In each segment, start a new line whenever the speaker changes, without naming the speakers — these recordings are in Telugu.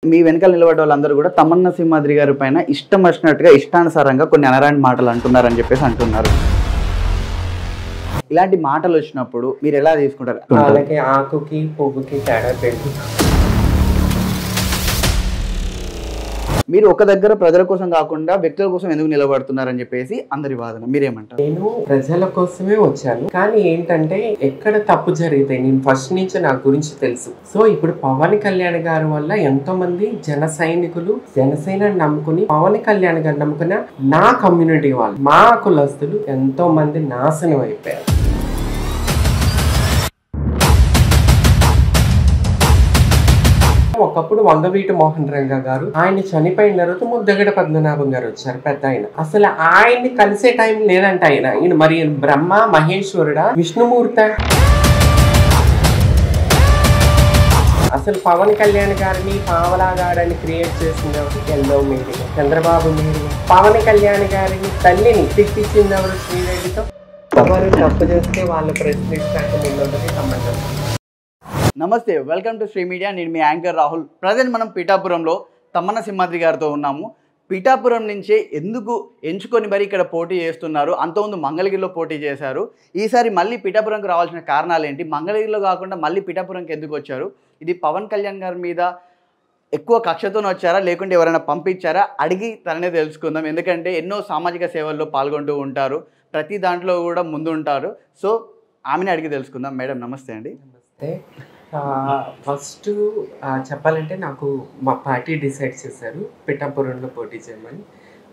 మీ వెనకాల నిలబడ్డ వాళ్ళందరూ కూడా తమన్నా సింహాద్రి గారి పైన ఇష్టం వచ్చినట్టుగా ఇష్టానుసారంగా కొన్ని అనరాని మాటలు అంటున్నారని చెప్పేసి అంటున్నారు. ఇలాంటి మాటలు వచ్చినప్పుడు మీరు ఎలా తీసుకుంటారు?
వాళ్ళకి ఆకుకి పువ్వుకి తేడా పెట్టి
మీరు ఒక దగ్గర ప్రజల కోసం కాకుండా వ్యక్తుల కోసం ఎందుకు నిలబడుతున్నారని చెప్పేసి అందరి వాదన, మీరేమంటారు?
నేను ప్రజల కోసమే వచ్చాను, కానీ ఏంటంటే ఎక్కడ తప్పు జరిగితే నేను ఫస్ట్ నుంచి నా గురించి తెలుసు. సో ఇప్పుడు పవన్ కళ్యాణ్ గారి వల్ల ఎంతో మంది జన సైనికులు జనసేన నమ్ముకుని పవన్ కళ్యాణ్ గారు నమ్ముకున్న నా కమ్యూనిటీ వాళ్ళు, మా కులస్తులు ఎంతో మంది నాశనం అయిపోయారు. ఒకప్పుడు వంగవీటి మోహన్ రంగా గారు, ఆయన చనిపోయిన తర్వాత ముద్దగడ పద్మనాభం గారు వచ్చారు, పెద్ద ఆయన. అసలు ఆయన్ని కలిసే టైం లేదంట. ఆయన మరి బ్రహ్మ మహేశ్వరుడా విష్ణుమూర్త? అసలు పవన్ కళ్యాణ్ గారిని పావలాగాడని క్రియేట్ చేసింది ఎవరు? Yellow media, Chandrababu media. Pawan Kalyan గారిని తల్లిని తిట్టించింది ఎవరు? శ్రీరెడ్డితో. ఎవరు తప్పు చేస్తే వాళ్ళు ప్రశ్నించడానికి ముందుంటది సంబంధం.
నమస్తే, వెల్కమ్ టు శ్రీ మీడియా. నేను మీ యాంకర్ రాహుల్. ప్రజెంట్ మనం పిఠాపురంలో తమన్నా సింహాద్రి గారితో ఉన్నాము. పిఠాపురం నుంచే ఎందుకు ఎంచుకొని మరి ఇక్కడ పోటీ చేస్తున్నారు? అంతకుముందు మంగళగిరిలో పోటీ చేశారు. ఈసారి మళ్ళీ పిఠాపురంకి రావాల్సిన కారణాలు ఏంటి? మంగళగిరిలో కాకుండా మళ్ళీ పిఠాపురంకి ఎందుకు వచ్చారు? ఇది పవన్ కళ్యాణ్ గారి మీద ఎక్కువ కక్షతోనే వచ్చారా, లేకుంటే ఎవరైనా పంపించారా? అడిగి తననే తెలుసుకుందాం. ఎందుకంటే ఎన్నో సామాజిక సేవల్లో పాల్గొంటూ ఉంటారు, ప్రతి దాంట్లో కూడా ముందు ఉంటారు. సో ఆమెనే అడిగి తెలుసుకుందాం. మేడం నమస్తే అండి.
నమస్తే. ఫస్ట్ చెప్పాలంటే నాకు మా పార్టీ డిసైడ్ చేశారు పిఠాపురంలో పోటీ చేయమని.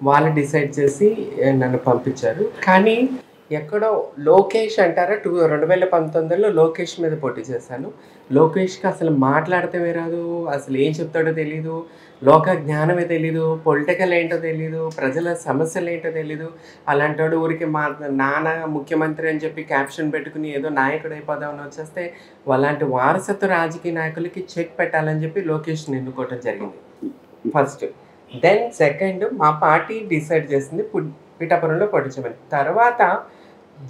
వాళ్ళు డిసైడ్ చేసి నన్ను పంపించారు. కానీ ఎక్కడో లోకేష్ అంటారా, 2019లో లోకేష్ మీద పోటీ చేశాను. లోకేష్కి అసలు మాట్లాడితే రాదు, అసలు ఏం చెప్తాడో తెలీదు, లోక జ్ఞానమే తెలీదు, పొలిటికల్ ఏంటో తెలీదు, ప్రజల సమస్యలు ఏంటో తెలీదు. అలాంటి వాడు ఊరికి మా నాన్న ముఖ్యమంత్రి అని చెప్పి క్యాప్షన్ పెట్టుకుని ఏదో నాయకుడు అయిపోదామని వచ్చేస్తే అలాంటి వారసత్వ రాజకీయ నాయకులకి చెక్ పెట్టాలని చెప్పి లోకేష్ని ఎన్నుకోవటం జరిగింది ఫస్ట్. దెన్ సెకండ్ మా పార్టీ డిసైడ్ చేసింది పిఠాపురంలో పోటీ చేయమని. తర్వాత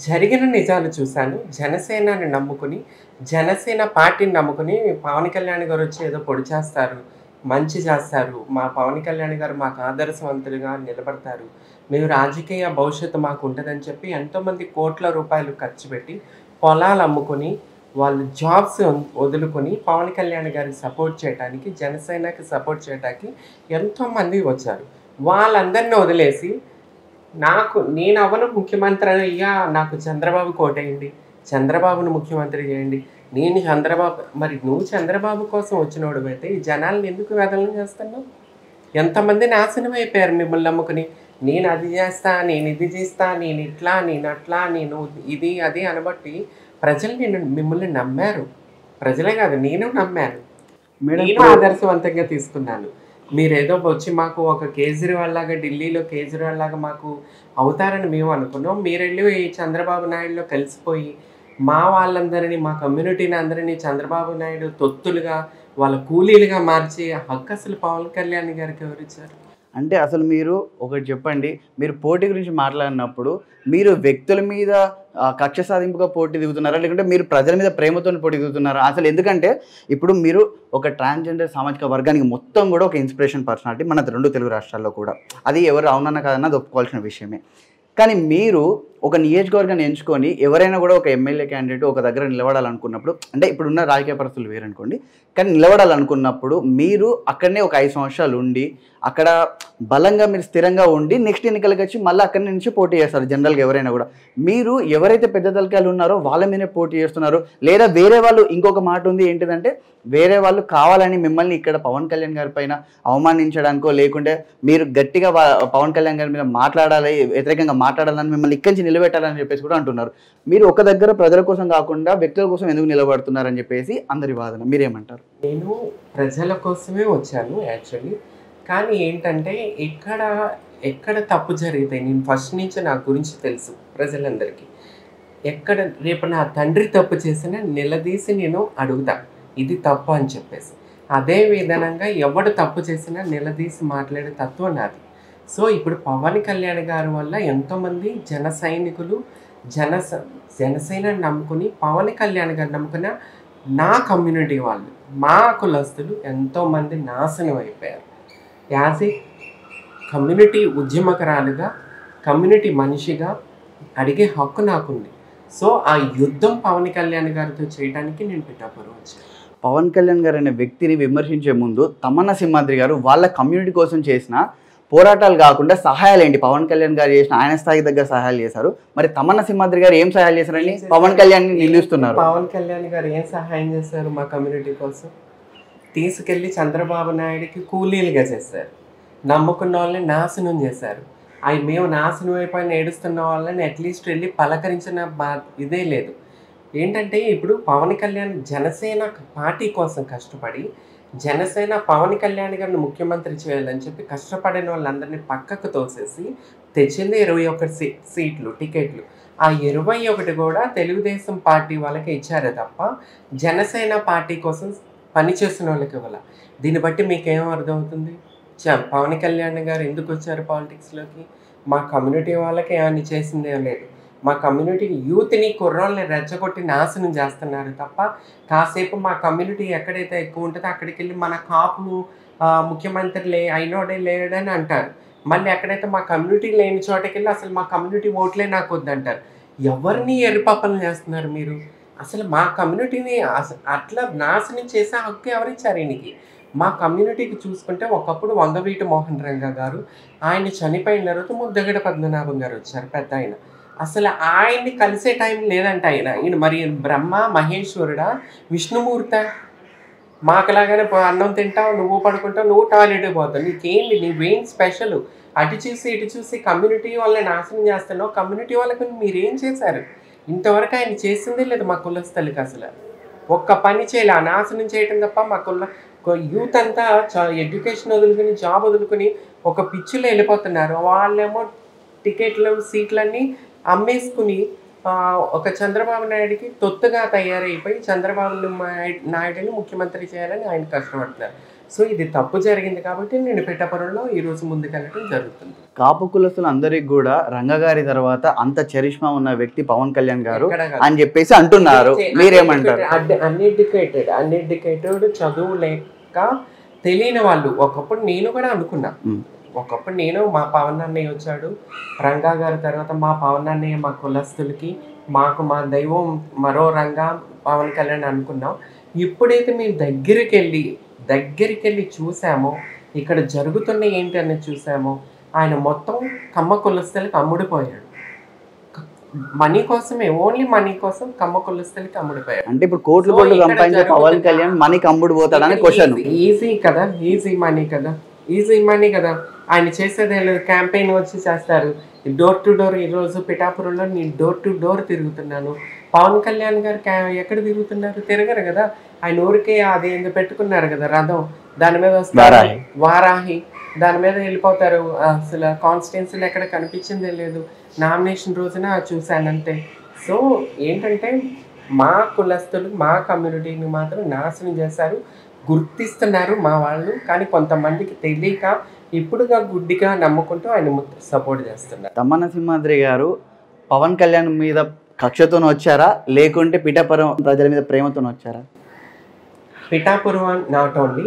జరిగిన నిజాలు చూశాను. జనసేనని నమ్ముకుని, జనసేన పార్టీని నమ్ముకుని పవన్ కళ్యాణ్ గారు వచ్చి ఏదో పొడి చేస్తారు, మంచి చేస్తారు, మా పవన్ కళ్యాణ్ గారు మాకు ఆదర్శవంతులుగా నిలబడతారు, మేము రాజకీయ భవిష్యత్తు మాకు ఉంటుందని చెప్పి ఎంతోమంది కోట్ల రూపాయలు ఖర్చు పెట్టి పొలాలు అమ్ముకొని వాళ్ళు జాబ్స్ వదులుకొని పవన్ కళ్యాణ్ గారికి సపోర్ట్ చేయడానికి, జనసేనకి సపోర్ట్ చేయడానికి ఎంతోమంది వచ్చారు. వాళ్ళందరినీ వదిలేసి నేను అవను ముఖ్యమంత్రి అయ్యా, నాకు చంద్రబాబు కోటేయండి, చంద్రబాబును ముఖ్యమంత్రి చేయండి, నేను చంద్రబాబు. మరి నువ్వు చంద్రబాబు కోసం వచ్చినోడు అయితే ఈ జనాలను ఎందుకు వేదన చేస్తున్నావు? ఎంతమంది నాశనం అయిపోయారు మిమ్మల్ని నమ్ముకుని. నేను అది చేస్తా, నేను ఇది చేస్తా, నేను ఇట్లా, నేను అట్లా, నేను ఇది అది అనబట్టి ప్రజలు మిమ్మల్ని నమ్మారు. ప్రజలే కాదు, నేను నమ్మాను, నేను ఆదర్శవంతంగా తీసుకున్నాను. మీరేదో వచ్చి మాకు ఒక కేజ్రీవాల్ లాగా, ఢిల్లీలో కేజ్రీవాల్ లాగా మాకు అవుతారని మేము అనుకున్నాం. మీరెళ్ళి ఈ చంద్రబాబు నాయుడులో కలిసిపోయి మా వాళ్ళందరినీ, మా కమ్యూనిటీని అందరినీ చంద్రబాబు నాయుడు తొత్తులుగా, వాళ్ళ కూలీలుగా మార్చి హక్కు అసలు పవన్ కళ్యాణ్ గారికి ఎవరిచ్చారు?
అంటే అసలు మీరు ఒకటి చెప్పండి, మీరు పోటీ గురించి మాట్లాడినప్పుడు మీరు వ్యక్తుల మీద కక్ష సాధింపుగా పోటీ దిగుతున్నారా, లేకుంటే మీరు ప్రజల మీద ప్రేమతో పోటీ దిగుతున్నారా? అసలు ఎందుకంటే ఇప్పుడు మీరు ఒక ట్రాన్స్జెండర్ సామాజిక వర్గానికి మొత్తం కూడా ఒక ఇన్స్పిరేషన్ పర్సనాలిటీ మన 2 తెలుగు రాష్ట్రాల్లో కూడా. అది ఎవరు అవునన్నా కాదన్నా అది ఒప్పుకోవాల్సిన విషయమే. కానీ మీరు ఒక నియోజకవర్గాన్ని ఎంచుకొని ఎవరైనా కూడా ఒక ఎమ్మెల్యే క్యాండిడేట్ ఒక దగ్గర నిలబడాలనుకున్నప్పుడు, అంటే ఇప్పుడున్న రాజకీయ పరిస్థితులు వేరనుకోండి, కానీ నిలబడాలనుకున్నప్పుడు మీరు అక్కడనే ఒక 5 సంవత్సరాలు ఉండి అక్కడ బలంగా మీరు స్థిరంగా ఉండి నెక్స్ట్ ఎన్నికలకి వచ్చి మళ్ళీ అక్కడి నుంచి పోటీ చేస్తారు జనరల్గా ఎవరైనా కూడా. మీరు ఎవరైతే పెద్ద తలకాయలు ఉన్నారో వాళ్ళ మీదే పోటీ చేస్తున్నారు. లేదా వేరే వాళ్ళు, ఇంకొక మాట ఉంది ఏంటిదంటే, వేరే వాళ్ళు కావాలని మిమ్మల్ని ఇక్కడ పవన్ కళ్యాణ్ గారి పైన అవమానించడానికో, లేకుంటే మీరు గట్టిగా పవన్ కళ్యాణ్ గారి మీద మాట్లాడాలి, వ్యతిరేకంగా మాట్లాడాలని మిమ్మల్ని ఇక్కడి నుంచి నిలబెట్టాలని చెప్పేసి కూడా అంటున్నారు. మీరు ఒక దగ్గర ప్రజల కోసం కాకుండా వ్యక్తుల కోసం ఎందుకు నిలబడుతున్నారని చెప్పేసి అందరి వాదన, మీరేమంటారు?
నేను ప్రజల కోసమే వచ్చాను యాక్చువల్లీ. కానీ ఏంటంటే ఎక్కడ తప్పు జరిగితే నేను ఫస్ట్ నుంచి నా గురించి తెలుసు ప్రజలందరికీ. ఎక్కడ రేపు నా తండ్రి తప్పు చేసినా నిలదీసి నేను అడుగుతా, ఇది తప్పు అని చెప్పేసి. అదే విధంగా ఎవడు తప్పు చేసినా నిలదీసి మాట్లాడే తత్వం నాది. సో ఇప్పుడు పవన్ కళ్యాణ్ గారి వల్ల ఎంతోమంది జన సైనికులు జనసేన నమ్ముకుని పవన్ కళ్యాణ్ గారు నమ్ముకున్న నా కమ్యూనిటీ వాళ్ళు, మా కులస్తులు ఎంతోమంది నాశనం అయిపోయారు. యాజ్ ఏ కమ్యూనిటీ ఉద్యమకరాలుగా, కమ్యూనిటీ మనిషిగా అడిగే హక్కు నాకుంది. సో ఆ యుద్ధం పవన్ కళ్యాణ్ గారితో చేయడానికి నేను పిఠాపురం వచ్చాను.
పవన్ కళ్యాణ్ గారు అనే వ్యక్తిని విమర్శించే ముందు తమన్నా సింహాద్రి గారు వాళ్ళ కమ్యూనిటీ కోసం చేసిన పోరాటాలు కాకుండా సహాయాలు ఏంటి? పవన్ కళ్యాణ్ గారు చేసిన ఆయన స్థాయికి దగ్గర సహాయాలు చేశారు. మరి తమన్నా సింహాద్రి గారు ఏం సహాయాలు చేశారని పవన్ కళ్యాణ్ నిలుస్తున్నారు?
పవన్ కళ్యాణ్ గారు ఏం సహాయం చేశారు మా కమ్యూనిటీ కోసం? తీసుకెళ్ళి చంద్రబాబు నాయుడికి కూలీలుగా చేశారు. నమ్ముకున్న వాళ్ళని నాశనం చేశారు. అవి మేము నాశనం అయిపోయిన ఏడుస్తున్న వాళ్ళని అట్లీస్ట్ వెళ్ళి పలకరించిన ఇదే లేదు. ఏంటంటే ఇప్పుడు పవన్ కళ్యాణ్ జనసేన పార్టీ కోసం కష్టపడి, జనసేన పవన్ కళ్యాణ్ గారిని ముఖ్యమంత్రి చేయాలని చెప్పి కష్టపడిన వాళ్ళందరినీ పక్కకు తోసేసి తెచ్చింది 21 సీట్లు, టికెట్లు. ఆ 21 కూడా తెలుగుదేశం పార్టీ వాళ్ళకి ఇచ్చారే తప్ప జనసేన పార్టీ కోసం పనిచేసిన వాళ్ళకి ఇవ్వాలి. దీన్ని బట్టి మీకేం అర్థమవుతుంది? పవన్ కళ్యాణ్ గారు ఎందుకు వచ్చారు పాలిటిక్స్లోకి? మా కమ్యూనిటీ వాళ్ళకి ఏమన్నా చేసిందేం లేదు. మా కమ్యూనిటీ యూత్ని, కుర్రోళ్ళని రెచ్చగొట్టి నాశనం చేస్తున్నారు తప్ప కాసేపు మా కమ్యూనిటీ ఎక్కడైతే ఎక్కువ ఉంటుందో అక్కడికి వెళ్ళి మన కాపు ముఖ్యమంత్రి అయినోడే లేడని అంటారు. మళ్ళీ ఎక్కడైతే మా కమ్యూనిటీ లేని చోటకి వెళ్ళి అసలు మా కమ్యూనిటీ ఓట్లే నాకు వద్దంటారు. ఎవరిని ఎర్రిపప్పలు చేస్తున్నారు మీరు? అసలు మా కమ్యూనిటీని అట్లా నాశనం చేసే హక్కు ఎవరిచ్చారు ఈయనకి? మా కమ్యూనిటీకి చూసుకుంటే ఒకప్పుడు వంగవీటి మోహన్ రంగా గారు, ఆయన చనిపోయిన తర్వాత ముద్దగడ పద్మనాభం గారు వచ్చారు, పెద్ద ఆయన. అసలు ఆయన్ని కలిసే టైం లేదంట ఈయన మరి బ్రహ్మ మహేశ్వరుడా, విష్ణుమూర్త? మాకులాగానే అన్నం తింటావు, నువ్వు పడుకుంటావు, నువ్వు టాయిలెట్కి పోతావు, నీకేంటి, నీవేం స్పెషల్? అటు చూసి ఇటు చూసి కమ్యూనిటీ వాళ్ళని నాశనం చేస్తున్నావు. కమ్యూనిటీ వాళ్ళకి మీరేం చేశారు? ఇంతవరకు ఆయన చేసిందే లేదు మా కులస్థలికి. అసలు ఒక్క పని చేయాలి, ఆ నాశనం చేయటం తప్ప మా యూత్ అంతా ఎడ్యుకేషన్ వదులుకుని, జాబ్ వదులుకుని ఒక పిచ్చిలో వెళ్ళిపోతున్నారు. వాళ్ళేమో టికెట్లు, సీట్లన్నీ అమ్మేసుకుని ఒక చంద్రబాబు నాయుడికి తొత్తుగా తయారైపోయి చంద్రబాబు నాయుడిని ముఖ్యమంత్రి చేయాలని ఆయన కష్టపడుతున్నారు. సో ఇది తప్పు జరిగింది కాబట్టి నేను పిఠాపురంలో ఈరోజు ముందుకెళ్ళడం జరుగుతుంది.
కాపు కులస్తులు అందరికి కూడా రంగగారి తర్వాత అంత చరిష్మా ఉన్న వ్యక్తి పవన్ కళ్యాణ్ గారు అని చెప్పేసి అంటున్నారు. మీరేమంటారు?
అన్ఎడ్యుకేటెడ్, చదువు లేక తెలియని వాళ్ళు. ఒకప్పుడు నేను కూడా అనుకున్నా, ఒకప్పుడు నేను మా పవన్ అన్నయ్య వచ్చాడు, రంగా గారి తర్వాత మా పవన్ అన్నయ్య మా కులస్తులకి, మాకు మా దైవం మరో రంగా పవన్ కళ్యాణ్ అనుకున్నాం. ఇప్పుడైతే మేము దగ్గరికి వెళ్ళి చూసామో, ఇక్కడ జరుగుతున్న ఏంటి అనేది చూసామో, ఆయన మొత్తం కమ్మ కులస్తులకి అమ్ముడిపోయాడు. మనీ కోసమే, ఓన్లీ మనీ కోసం కమ్మ కులస్తులకి అమ్ముడిపోయాడు.
అంటే ఇప్పుడు కోట్లు సంపాదించే పవన్ కళ్యాణ్ మనీకి అమ్ముడిపోతాడని క్వశ్చన్.
ఈజీ కదా, ఈజీ మనీ కదా. ఆయన చేసేదే లేదు, క్యాంపెయిన్ వచ్చి చేస్తారు, డోర్ టు డోర్. ఈరోజు పిఠాపురంలో నేను డోర్ టు డోర్ తిరుగుతున్నాను. పవన్ కళ్యాణ్ గారు ఎక్కడ తిరుగుతున్నారు? తిరగరు కదా. ఆయన ఊరికే అది ఎందుకు పెట్టుకున్నారు కదా రథం, దాని మీద వస్తారు, వారాహి, దాని మీద వెళ్ళిపోతారు. అసలు కాన్స్టిట్యున్సీలు ఎక్కడ కనిపించిందే లేదు. నామినేషన్ రోజున చూశానంతే. సో ఏంటంటే మా కులస్తులు, మా కమ్యూనిటీని మాత్రం నాశనం చేశారు. గుర్తిస్తున్నారు మా వాళ్ళు, కానీ కొంతమందికి తెలియక ఇప్పుడుగా గుడ్డిగా నమ్ముకుంటూ ఆయన సపోర్ట్ చేస్తున్నారు.
తమన్నా సింహాద్రి గారు పవన్ కళ్యాణ్ మీద కక్షతో వచ్చారా, లేకుంటే పిఠాపురం ప్రజల మీద ప్రేమతో వచ్చారా?
Pithapuram not only,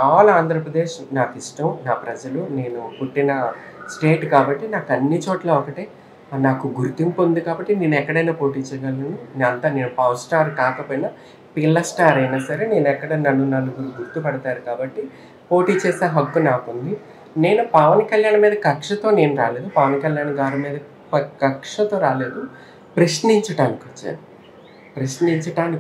all Andhra Pradesh నాకు ఇష్టం, నా ప్రజలు. నేను పుట్టిన స్టేట్ కాబట్టి నాకు అన్ని చోట్ల ఒకటే, నాకు గుర్తింపు ఉంది కాబట్టి నేను ఎక్కడైనా పోటీ చేయగలను. నేను పవర్ స్టార్ కాకపోయినా పిల్ల స్టార్ అయినా సరే నేను ఎక్కడ నలుగురు గుర్తుపడతారు కాబట్టి పోటీ చేసే హక్కు నాకుంది. నేను పవన్ కళ్యాణ్ మీద కక్షతో నేను రాలేదు, పవన్ కళ్యాణ్ గారి మీద కక్షతో రాలేదు, ప్రశ్నించటానికి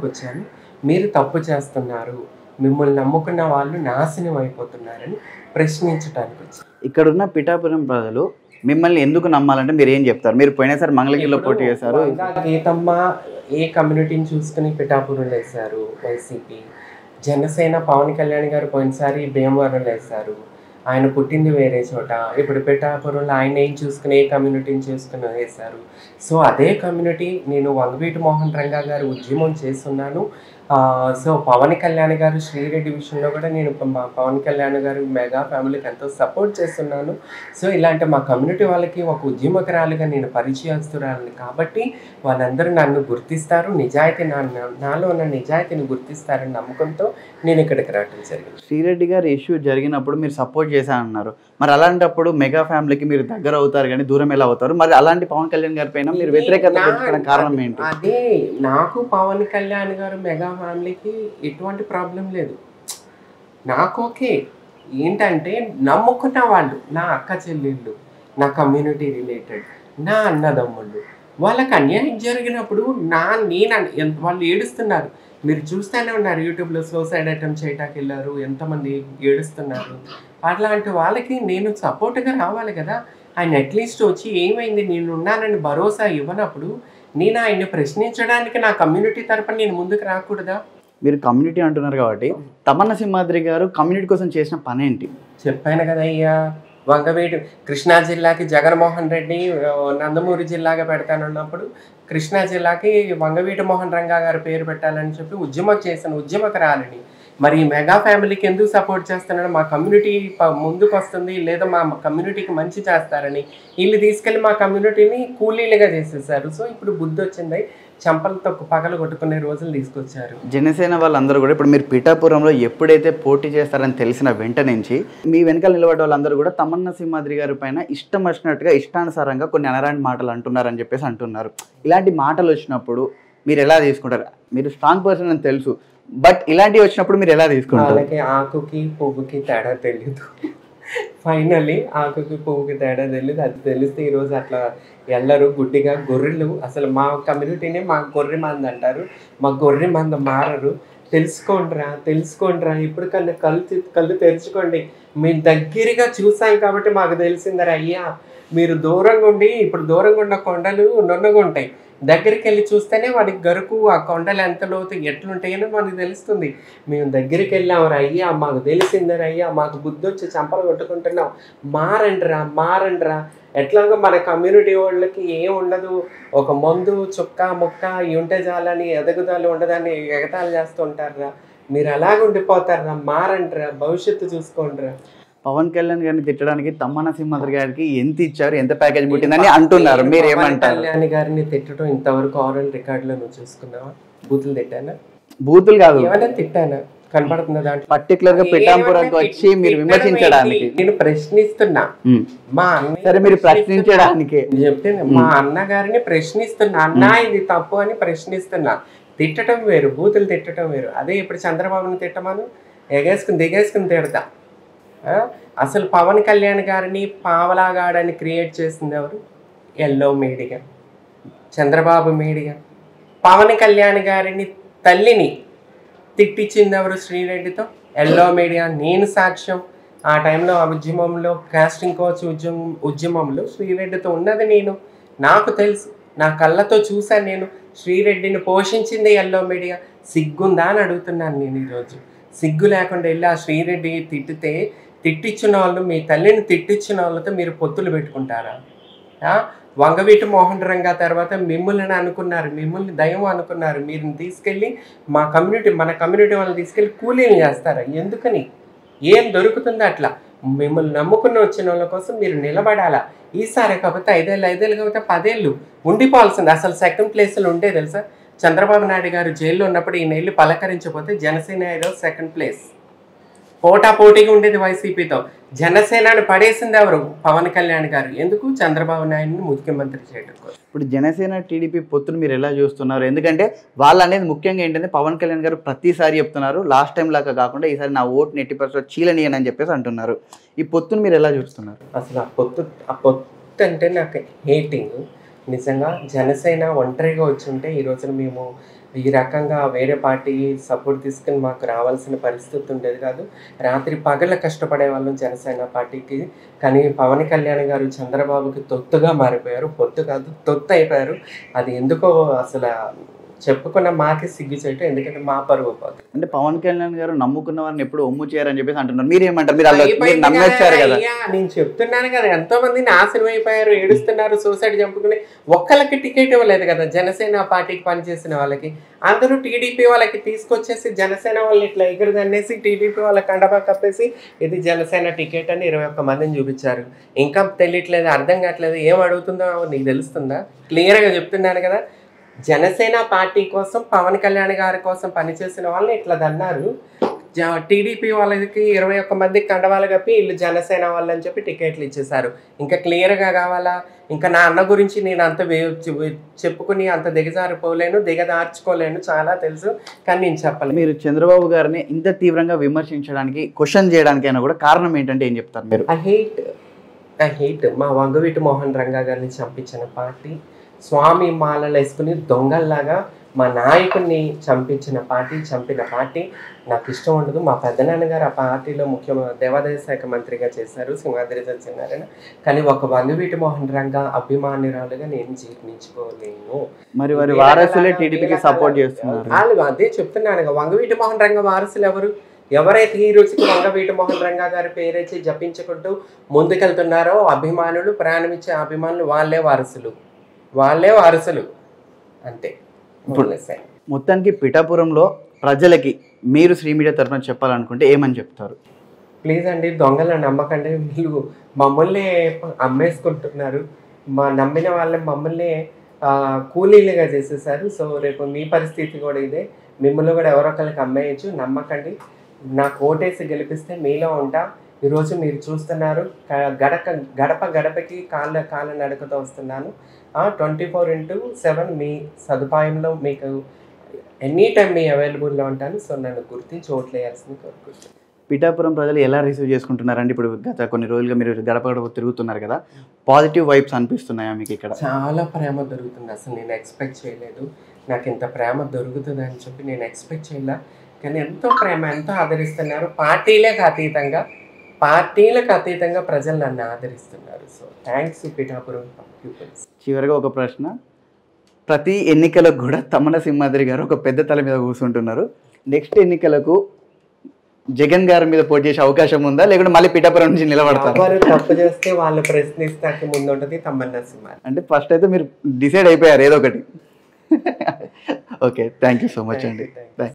వచ్చాను. మీరు తప్పు చేస్తున్నారు, మిమ్మల్ని నమ్ముకున్న వాళ్ళు నాశనం అయిపోతున్నారని ప్రశ్నించడానికి వచ్చాను.
ఇక్కడున్న పిఠాపురం ప్రజలు మిమ్మల్ని ఎందుకు నమ్మాలంటే మీరు ఏం చెప్తారు? మీరు పోయినసారి మంగళగిరిలో పోటీ చేశారు.
గీతమ్మ ఏ కమ్యూనిటీని చూసుకుని పిఠాపురం వేశారు వైసీపీ. జనసేన పవన్ కళ్యాణ్ గారు పోయినసారి భీమవరం వేశారు, ఆయన పుట్టింది వేరే చోట. ఇప్పుడు పిఠాపురంలో ఆయన ఏం చూసుకుని, ఏ కమ్యూనిటీని చూసుకుని వేశారు. సో అదే కమ్యూనిటీ నేను వంగవీటి మోహన్ రంగా గారు ఉద్యమం చేస్తున్నాను. సో పవన్ కళ్యాణ్ గారు శ్రీరెడ్డి విషయంలో కూడా నేను మా పవన్ కళ్యాణ్ గారు మెగా ఫ్యామిలీకి ఎంతో సపోర్ట్ చేస్తున్నాను. సో ఇలాంటి మా కమ్యూనిటీ వాళ్ళకి ఒక ఉద్యమకరాలుగా నేను పరిచయస్తురాలని కాబట్టి వాళ్ళందరూ నన్ను గుర్తిస్తారు, నాలో ఉన్న నిజాయితీని గుర్తిస్తారని నమ్మకంతో నేను ఇక్కడికి రావడం జరిగింది.
శ్రీరెడ్డి గారు ఇష్యూ జరిగినప్పుడు మీరు సపోర్ట్ చేశానన్నారు. మరి అలాంటప్పుడు మెగా ఫ్యామిలీకి మీరు దగ్గర అవుతారు కానీ దూరం ఎలా అవుతారు? మరి అలాంటి పవన్ కళ్యాణ్ గారి పైన మీరు వ్యతిరేకత పెంచుకోవడం కారణం ఏంటి?
అదే నాకు పవన్ కళ్యాణ్ గారు మెగా ఫ్యామిలీకి ఎటువంటి ప్రాబ్లం లేదు. నాకు ఓకే. ఏంటంటే నమ్ముకున్న వాళ్ళు, నా అక్క చెల్లెళ్ళు, నా కమ్యూనిటీ రిలేటెడ్, నా అన్నదమ్ముళ్ళు, వాళ్ళకి అన్యాయం జరిగినప్పుడు వాళ్ళు ఏడుస్తున్నారు. మీరు చూస్తూనే ఉన్నారు, యూట్యూబ్లో సూసైడ్ అటెంప్ట్ చేయడానికి వెళ్ళారు, ఎంతమంది ఏడుస్తున్నారు. అట్లాంటి వాళ్ళకి నేను సపోర్ట్గా రావాలి కదా. ఆయన అట్లీస్ట్ వచ్చి ఏమైంది నేను ఉన్నానని భరోసా ఇవ్వనప్పుడు నేను ఆయన్ని ప్రశ్నించడానికి నా కమ్యూనిటీ తరపున నేను ముందుకు రాకూడదా?
మీరు కమ్యూనిటీ అంటున్నారు కాబట్టి తమన్నా సింహాద్రి గారు కమ్యూనిటీ కోసం చేసిన పని ఏంటి?
చెప్పాను కదా అయ్యా, వంగవీటి కృష్ణా జిల్లాకి జగన్మోహన్ రెడ్డి నందమూరి జిల్లాగా పెడతానన్నప్పుడు కృష్ణా జిల్లాకి వంగవీటి మోహన్ రంగా గారి పేరు పెట్టాలని చెప్పి ఉద్యమకరాలని. మరి మెగా ఫ్యామిలీకి ఎందుకు సపోర్ట్ చేస్తున్నాడు? మా కమ్యూనిటీ ముందుకు వస్తుంది, లేదా మా కమ్యూనిటీకి మంచి చేస్తారని వీళ్ళు తీసుకెళ్ళి మా కమ్యూనిటీని కూలీలుగా చేసేసారు. సో ఇప్పుడు బుద్ధి వచ్చింది, చంపలతో పగలు కొట్టుకునే రోజులు తీసుకొచ్చారు.
జనసేన వాళ్ళందరూ కూడా ఇప్పుడు మీరు పిఠాపురంలో ఎప్పుడైతే పోటీ చేస్తారని తెలిసిన వెంట నుంచి మీ వెనకాల నిలబడ్డ వాళ్ళందరూ కూడా తమన్నా సింహాద్రి గారి పైన ఇష్టం వచ్చినట్టుగా ఇష్టానుసారంగా కొన్ని అనరాని మాటలు అంటున్నారని చెప్పేసి అంటున్నారు. ఇలాంటి మాటలు వచ్చినప్పుడు మీరు ఎలా తీసుకుంటారు? మీరు స్ట్రాంగ్ పర్సన్ అని తెలుసు, బట్ ఇలాంటివి వచ్చినప్పుడు మీరు ఎలా తీసుకుంటారు?
వాళ్ళకి ఆకుకి పువ్వుకి తేడా తెలీదు. ఫైనల్లీ ఆకుకి పువ్వుకి తేడా తెలియదు. అది తెలిస్తే ఈరోజు అట్లా ఎల్లరు గుడ్డిగా గొర్రెలు. అసలు మా కమ్యూనిటీనే మా గొర్రె మంది అంటారు, మా గొర్రె మంది మారరు. తెలుసుకోండిరా ఇప్పుడు కన్నా కళ్ళు తెరుచుకోండి. మేము దగ్గరగా చూసాం కాబట్టి మాకు తెలిసిందరా అయ్యా. మీరు దూరంగా ఉండి ఇప్పుడు దూరంగా ఉన్న కొండలు నున్నగా ఉంటాయి, దగ్గరికి వెళ్ళి చూస్తేనే వాడికి గరుకు ఆ కొండలు ఎంత లోతు ఎట్లుంటాయని మనకు తెలుస్తుంది. మేము దగ్గరికి వెళ్ళాము అయ్యా, మాకు తెలిసిందరా అయ్యా, మాకు బుద్ధి వచ్చి చంపలు కొట్టుకుంటున్నాం, మారండిరా. ఎట్లాగో మన కమ్యూనిటీ వాళ్ళకి ఏం ఉండదు, ఒక మందు చుక్క ముక్క ఇవి ఉంటే చాలని ఎదుగుదల ఉండదని ఎగతాలు చేస్తూ ఉంటారా. మీరు అలాగే ఉండిపోతారా, మారండిరా, భవిష్యత్తు చూసుకోండిరా.
పవన్ కళ్యాణ్ గారిని తిట్టడానికి తమన్నా సింహాద్రి గారికి ఎంత ఇచ్చారు, ఎంత ప్యాకేజ్ పుట్టిందని అంటున్నారు, మీరు ఏమంటారు?
కళ్యాణ్ గారిని తిట్టడం ఇంతవరకు ఆరల్ రికార్డులో నువ్వు చూసుకున్నావా? బూతులు తిట్టానా?
బూతులు కాదు,
ఏమైనా తిట్టానా? కనపడుతున్న దాంట్లో
పర్టికులర్ గా పిఠాపురంకి వచ్చి మీరు విమర్శించడానికి
నేను ప్రశ్నిస్తున్నా. మా అన్న
సరే మీరు ప్రశ్నించడానికి
చెప్తే మా అన్నగారిని ప్రశ్నిస్తున్నా, అన్నా ఇది తప్పు అని ప్రశ్నిస్తున్నా. తిట్టడం వేరు, బూతులు తిట్టడం వేరు. అదే ఇప్పుడు చంద్రబాబుని తిట్టమను, దిగేసుకుని తిడతా. అసలు పవన్ కళ్యాణ్ గారిని పావలాగాడని క్రియేట్ చేసింది ఎవరు? Yellow media, Chandrababu media. Pawan Kalyan గారిని తల్లిని తిట్టించింది ఎవరు? శ్రీరెడ్డితో ఎల్లో మీడియా. నేను సాక్ష్యం. ఆ టైంలో ఆ ఉద్యమంలో కాస్టింగ్ కోచ్ ఉద్యమంలో శ్రీరెడ్డితో ఉన్నది నేను, నాకు తెలుసు, నా కళ్ళతో చూశాను. నేను శ్రీరెడ్డిని పోషించింది ఎల్లో మీడియా. సిగ్గుందా అని అడుగుతున్నాను నేను ఈరోజు. సిగ్గు లేకుండా వెళ్ళి ఆ శ్రీరెడ్డి తిట్టించిన వాళ్ళు, మీ తల్లిని తిట్టించిన వాళ్ళతో మీరు పొత్తులు పెట్టుకుంటారా? వంగవీటి మోహన్ రంగా తర్వాత మిమ్మల్ని అనుకున్నారు, మిమ్మల్ని దైవం అనుకున్నారు. మీరు తీసుకెళ్ళి మన కమ్యూనిటీ వాళ్ళని తీసుకెళ్ళి కూలీలు చేస్తారా? ఎందుకని? ఏం దొరుకుతుందో అట్లా. మిమ్మల్ని నమ్ముకుని వచ్చిన వాళ్ళ కోసం మీరు నిలబడాలా. ఈసారి కాకపోతే 5 ఏళ్ళు కాకపోతే 10 ఏళ్ళు ఉండిపోవాల్సింది. అసలు సెకండ్ ప్లేస్లో ఉండే తెలుసా? చంద్రబాబు నాయుడు గారు జైల్లో ఉన్నప్పుడు ఈ నెల్లు పలకరించకపోతే జనసేన ఈరోజు సెకండ్ ప్లేస్. పోటాపోటీగా ఉండేది వైసీపీతో. జనసేనని పడేసింది ఎవరు? పవన్ కళ్యాణ్ గారు. ఎందుకు? చంద్రబాబు నాయుడుని ముఖ్యమంత్రి చేయడం కోసం.
ఇప్పుడు జనసేన టీడీపీ పొత్తును మీరు ఎలా చూస్తున్నారు? ఎందుకంటే వాళ్ళు అనేది ముఖ్యంగా ఏంటంటే పవన్ కళ్యాణ్ గారు ప్రతిసారి చెప్తున్నారు, లాస్ట్ టైం లాగా కాకుండా ఈసారి నా ఓటుని 80% చీలనీయని అని చెప్పేసి అంటున్నారు. ఈ పొత్తును మీరు ఎలా చూస్తున్నారు?
అసలు ఆ పొత్తు అంటే నాకు హేటింగ్. నిజంగా జనసేన ఒంటరిగా వచ్చి ఉంటే ఈ రోజున మేము ఈ రకంగా వేరే పార్టీ సపోర్ట్ తీసుకుని మాకు రావాల్సిన పరిస్థితి ఉండేది కాదు. రాత్రి పగల కష్టపడే వాళ్ళం జనసేన పార్టీకి. కానీ పవన్ కళ్యాణ్ గారు చంద్రబాబుకి తొత్తుగా మారిపోయారు. పొత్తు కాదు, తొత్తు అయిపోయారు. అది ఎందుకో అసలు చెప్పుకున్న మాకే సిగ్గు చేయటం, ఎందుకంటే మా పరువు పోతుంది.
అంటే పవన్ కళ్యాణ్ గారు నమ్ముకున్న వారిని ఎప్పుడు ఒమ్ము చేయరని చెప్పేసి అంటున్నారు. మీరు ఏమంటారు? మీరు నమ్మేశారు కదా.
నేను చెప్తున్నాను కదా, ఎంతో మంది నాశనం అయిపోయారు, ఏడుస్తున్నారు, సూసైడ్ చంపుకుని. ఒక్కళ్ళకి టికెట్ ఇవ్వలేదు కదా జనసేన పార్టీకి పనిచేసిన వాళ్ళకి. అందరూ టీడీపీ వాళ్ళకి తీసుకొచ్చేసి జనసేన వాళ్ళని ఇట్లా ఎగురుదన్నేసి టీడీపీ వాళ్ళకి కండబా కప్పేసి ఇది జనసేన టికెట్ అని 21 మందిని చూపించారు. ఇంకా తెలియట్లేదు, అర్థం కావట్లేదు, ఏం అడుగుతుందో నీకు తెలుస్తుందా? క్లియర్గా చెప్తున్నాను కదా, జనసేన పార్టీ కోసం పవన్ కళ్యాణ్ గారి కోసం పనిచేసిన వాళ్ళని ఇట్లా దన్నారు. టీడీపీ వాళ్ళకి 21 మందికి కండవాళ్ళు కప్పి వీళ్ళు జనసేన వాళ్ళు అని చెప్పి టికెట్లు ఇచ్చేసారు. ఇంకా క్లియర్గా కావాలా? ఇంకా నా అన్న గురించి నేను అంత చెప్పుకుని అంత దిగజారిపోలేను, దిగదార్చుకోలేను, చాలా తెలుసు, కానీ నేను చెప్పలేను.
మీరు చంద్రబాబు గారిని ఇంత తీవ్రంగా విమర్శించడానికి, క్వశ్చన్ చేయడానికైనా కూడా కారణం ఏంటంటే ఏం చెప్తారు మీరు?
ఐ హేట్ మా వంగవీటి మోహన్ రంగా గారిని చంపించిన పార్టీ, స్వామి మాలలు వేసుకుని దొంగల్లాగా మా నాయకుడిని చంపిన పార్టీ నాకు ఇష్టం ఉండదు. మా పెద్దనాన్నగారు ఆ పార్టీలో దేవాదాయ శాఖ మంత్రిగా చేశారు, సింహాద్రి సత్యనారాయణ. కానీ ఒక వంగవీటి మోహన్ రంగా అభిమానురాలుగా నేను జీర్ణించుకోలేను.
మరి వారి వారసులే టీడీపీకి సపోర్ట్ చేస్తున్నారు.
వాళ్ళు అదే చెప్తున్నాను, వంగవీటి మోహన్ రంగా వారసులు ఎవరైతే ఈ రోజుకి వంగవీటి మోహన్ రంగా గారి పేరేసి జపించుకుంటూ ముందుకెళ్తున్నారో అభిమానులు, ప్రాణమిచ్చే అభిమానులు, వాళ్ళే వారసులు అంతే.
మొత్తానికి పిఠాపురంలో ప్రజలకి మీరు శ్రీ మీడియా తరఫున చెప్పాలనుకుంటే ఏమని చెప్తారు?
ప్లీజ్ అండి, దొంగల నమ్మకండి. వీళ్ళు మమ్మల్ని అమ్మేసుకుంటున్నారు, నమ్మిన వాళ్ళని మమ్మల్ని కూలీలుగా చేసేసారు. సో రేపు మీ పరిస్థితి కూడా ఇదే, మిమ్మల్ని కూడా ఎవరొకరికి అమ్మేయచ్చు. నమ్మకండి. నాకు ఓటేసి గెలిపిస్తే మీలో ఉంటా. ఈరోజు మీరు చూస్తున్నారు, గడప గడపకి కాళ్ళ నడకతో వస్తున్నాను. 24/7 మీ సదుపాయంలో మీకు ఎనీ టైం మీ అవైలబుల్లో ఉంటాను. సో నన్ను గుర్తించి ఓట్లు వేయాల్సింది కోరుకుంటున్నాను.
పిఠాపురం ప్రజలు ఎలా రిసీవ్ చేసుకుంటున్నారండి? ఇప్పుడు గత కొన్ని రోజులుగా మీరు గడప గడప తిరుగుతున్నారు కదా, పాజిటివ్ వైబ్స్ అనిపిస్తున్నాయా మీకు ఇక్కడ?
చాలా ప్రేమ దొరుకుతుంది. అసలు నేను ఎక్స్పెక్ట్ చేయలేదు, నాకు ఇంత ప్రేమ దొరుకుతుంది అని చెప్పి నేను ఎక్స్పెక్ట్ చేయలే. కానీ ఎంతో ప్రేమ, ఎంతో ఆదరిస్తున్నారు. పార్టీలకు అతీతంగా ప్రజలు నన్ను ఆదరిస్తున్నారు. So thanks Pithapuram peoples.
చివరిగా ఒక ప్రశ్న, ప్రతి ఎన్నికలకు కూడా తమ్మన సింహాద్రి గారు ఒక పెద్ద తల మీద కూర్చుంటున్నారు. నెక్స్ట్ ఎన్నికలకు జగన్ గారి మీద పోటీ చేసే అవకాశం ఉందా, లేకుంటే మళ్ళీ పిఠాపురం నుంచి నిలబడతారు?
వారు తప్పు చేస్తే వాళ్ళు ప్రశ్నిస్తానికి ముందు ఉంటుంది తమ్మన్న సింహాద్రి.
అంటే ఫస్ట్ అయితే మీరు డిసైడ్ అయిపోయారు ఏదో ఒకటి. Okay, thank you so much అండి.